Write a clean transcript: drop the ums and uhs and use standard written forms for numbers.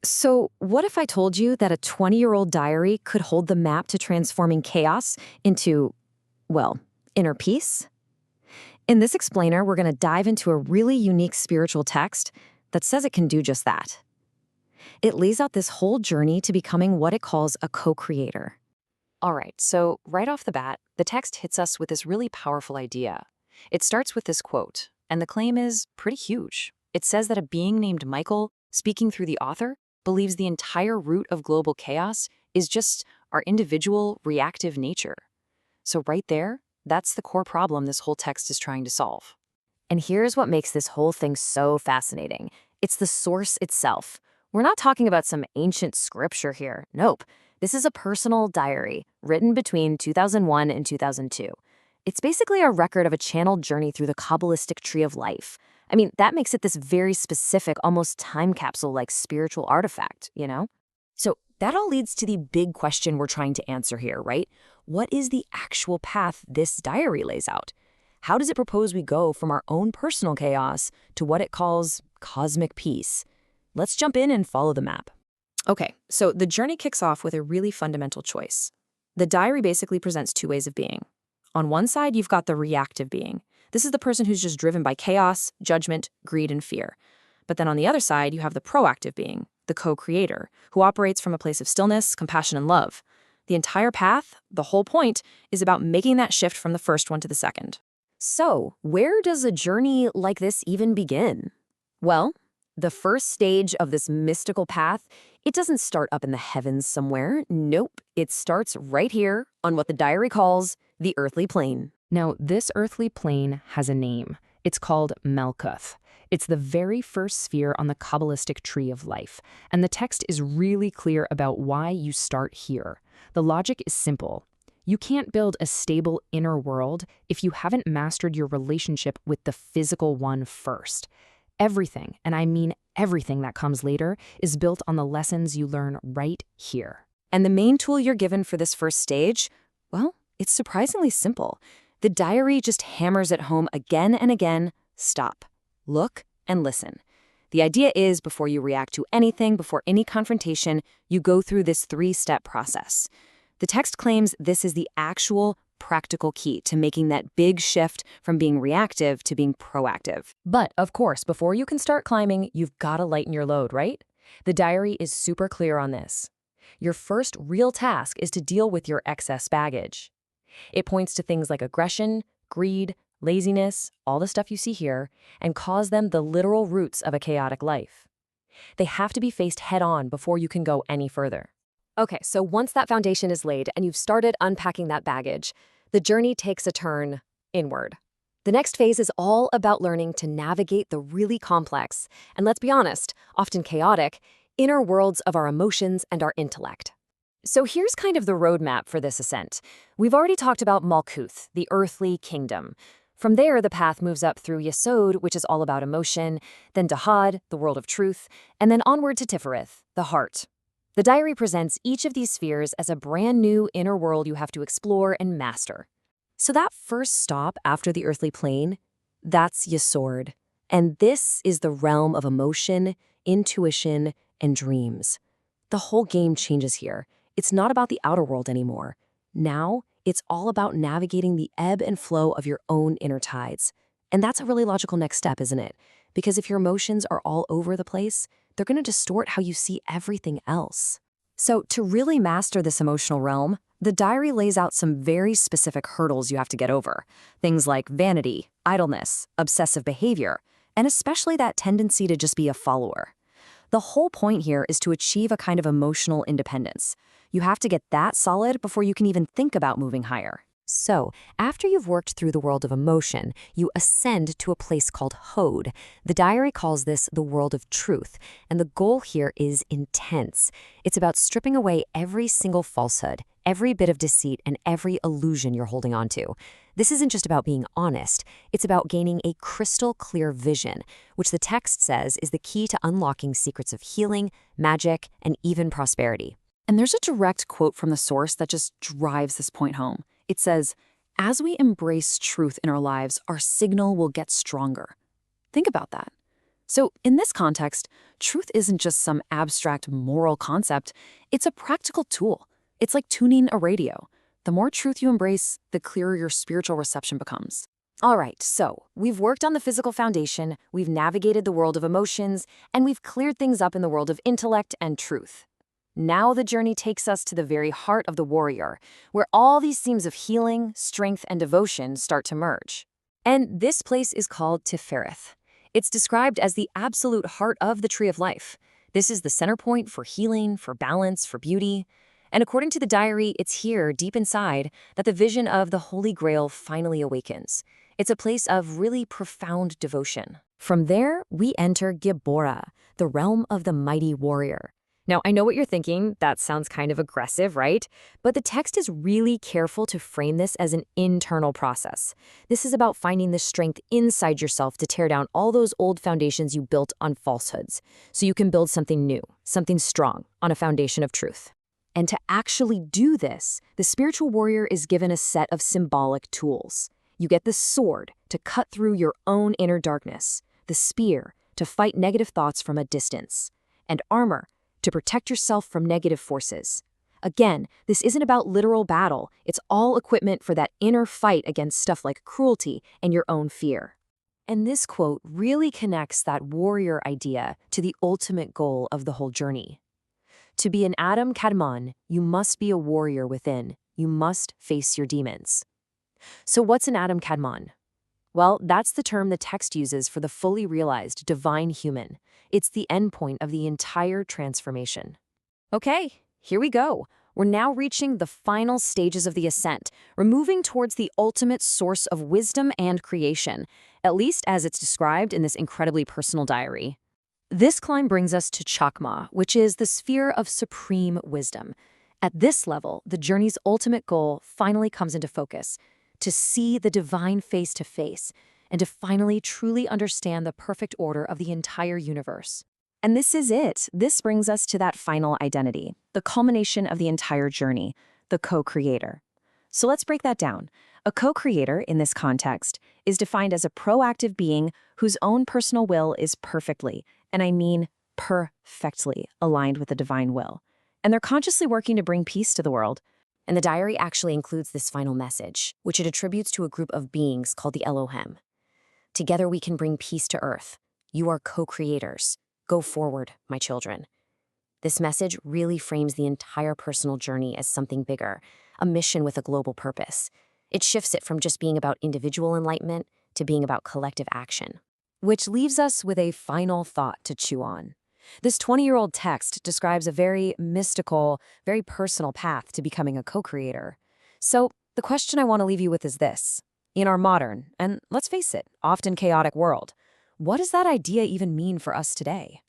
So, what if I told you that a 20-year-old diary could hold the map to transforming chaos into, well, inner peace? In this explainer, we're going to dive into a really unique spiritual text that says it can do just that. It lays out this whole journey to becoming what it calls a co creator. All right, so right off the bat, the text hits us with this really powerful idea. It starts with this quote, and the claim is pretty huge. It says that a being named Michael, speaking through the author, believes the entire root of global chaos is just our individual reactive nature. So, right there, that's the core problem this whole text is trying to solve. And here's what makes this whole thing so fascinating it's the source itself. We're not talking about some ancient scripture here. Nope. This is a personal diary written between 2001 and 2002. It's basically a record of a channeled journey through the Kabbalistic tree of life. I mean, that makes it this very specific, almost time capsule like spiritual artifact, you know? So that all leads to the big question we're trying to answer here, right? What is the actual path this diary lays out? How does it propose we go from our own personal chaos to what it calls cosmic peace? Let's jump in and follow the map. Okay, so the journey kicks off with a really fundamental choice. The diary basically presents two ways of being. On one side, you've got the reactive being. This is the person who's just driven by chaos, judgment, greed, and fear. But then on the other side, you have the proactive being, the co-creator, who operates from a place of stillness, compassion, and love. The entire path, the whole point, is about making that shift from the first one to the second. So, where does a journey like this even begin? Well, the first stage of this mystical path, it doesn't start up in the heavens somewhere. Nope, it starts right here on what the diary calls the earthly plane. Now, this earthly plane has a name. It's called Melkuth. It's the very first sphere on the Kabbalistic tree of life, and the text is really clear about why you start here. The logic is simple. You can't build a stable inner world if you haven't mastered your relationship with the physical one first. Everything, and I mean everything that comes later, is built on the lessons you learn right here. And the main tool you're given for this first stage, well, it's surprisingly simple. The diary just hammers it home again and again. Stop, look, and listen. The idea is before you react to anything, before any confrontation, you go through this three-step process. The text claims this is the actual practical key to making that big shift from being reactive to being proactive. But, of course, before you can start climbing, you've got to lighten your load, right? The diary is super clear on this. Your first real task is to deal with your excess baggage. It points to things like aggression, greed, laziness, all the stuff you see here, and calls them the literal roots of a chaotic life. They have to be faced head-on before you can go any further. Okay, so once that foundation is laid and you've started unpacking that baggage, the journey takes a turn inward. The next phase is all about learning to navigate the really complex, and let's be honest, often chaotic, inner worlds of our emotions and our intellect. So here's kind of the roadmap for this ascent. We've already talked about Malkuth, the earthly kingdom. From there, the path moves up through Yesod, which is all about emotion, then Dahad, the world of truth, and then onward to Tifereth, the heart. The diary presents each of these spheres as a brand new inner world you have to explore and master. So that first stop after the earthly plane, that's Yesod. And this is the realm of emotion, intuition, and dreams. The whole game changes here. It's not about the outer world anymore. Now, it's all about navigating the ebb and flow of your own inner tides. And that's a really logical next step, isn't it? Because if your emotions are all over the place, they're going to distort how you see everything else. So to really master this emotional realm, the diary lays out some very specific hurdles you have to get over. Things like vanity, idleness, obsessive behavior, and especially that tendency to just be a follower. The whole point here is to achieve a kind of emotional independence. You have to get that solid before you can even think about moving higher. So, after you've worked through the world of emotion, you ascend to a place called Hod. The diary calls this the world of truth, and the goal here is intense. It's about stripping away every single falsehood, every bit of deceit, and every illusion you're holding on to. This isn't just about being honest, it's about gaining a crystal clear vision, which the text says is the key to unlocking secrets of healing, magic, and even prosperity. And there's a direct quote from the source that just drives this point home. It says, "As we embrace truth in our lives, our signal will get stronger." Think about that. So, in this context, truth isn't just some abstract moral concept, it's a practical tool. It's like tuning a radio. The more truth you embrace, the clearer your spiritual reception becomes. All right, so we've worked on the physical foundation, we've navigated the world of emotions, and we've cleared things up in the world of intellect and truth. Now the journey takes us to the very heart of the warrior, where all these themes of healing, strength, and devotion start to merge. And this place is called Tifereth. It's described as the absolute heart of the Tree of Life. This is the center point for healing, for balance, for beauty. And according to the diary, it's here, deep inside, that the vision of the Holy Grail finally awakens. It's a place of really profound devotion. From there, we enter Gibora, the realm of the mighty warrior. Now, I know what you're thinking. That sounds kind of aggressive, right? But the text is really careful to frame this as an internal process. This is about finding the strength inside yourself to tear down all those old foundations you built on falsehoods, so you can build something new, something strong, on a foundation of truth. And to actually do this, the spiritual warrior is given a set of symbolic tools. You get the sword to cut through your own inner darkness, the spear to fight negative thoughts from a distance, and armor to protect yourself from negative forces. Again, this isn't about literal battle. It's all equipment for that inner fight against stuff like cruelty and your own fear. And this quote really connects that warrior idea to the ultimate goal of the whole journey. To be an Adam Kadmon, you must be a warrior within. You must face your demons. So what's an Adam Kadmon? Well, that's the term the text uses for the fully realized divine human. It's the endpoint of the entire transformation. Okay, here we go. We're now reaching the final stages of the ascent. We're moving towards the ultimate source of wisdom and creation, at least as it's described in this incredibly personal diary. This climb brings us to Chakma, which is the sphere of supreme wisdom. At this level, the journey's ultimate goal finally comes into focus: to see the divine face to face, and to finally truly understand the perfect order of the entire universe. And this is it. This brings us to that final identity, the culmination of the entire journey, the co-creator. So let's break that down. A co-creator, in this context, is defined as a proactive being whose own personal will is perfectly, and I mean perfectly, aligned with the divine will. And they're consciously working to bring peace to the world. And the diary actually includes this final message, which it attributes to a group of beings called the Elohim. Together we can bring peace to Earth. You are co-creators. Go forward, my children. This message really frames the entire personal journey as something bigger, a mission with a global purpose. It shifts it from just being about individual enlightenment to being about collective action. Which leaves us with a final thought to chew on. This 20-year-old text describes a very mystical, very personal path to becoming a co-creator. So the question I want to leave you with is this. In our modern, and let's face it, often chaotic world, what does that idea even mean for us today?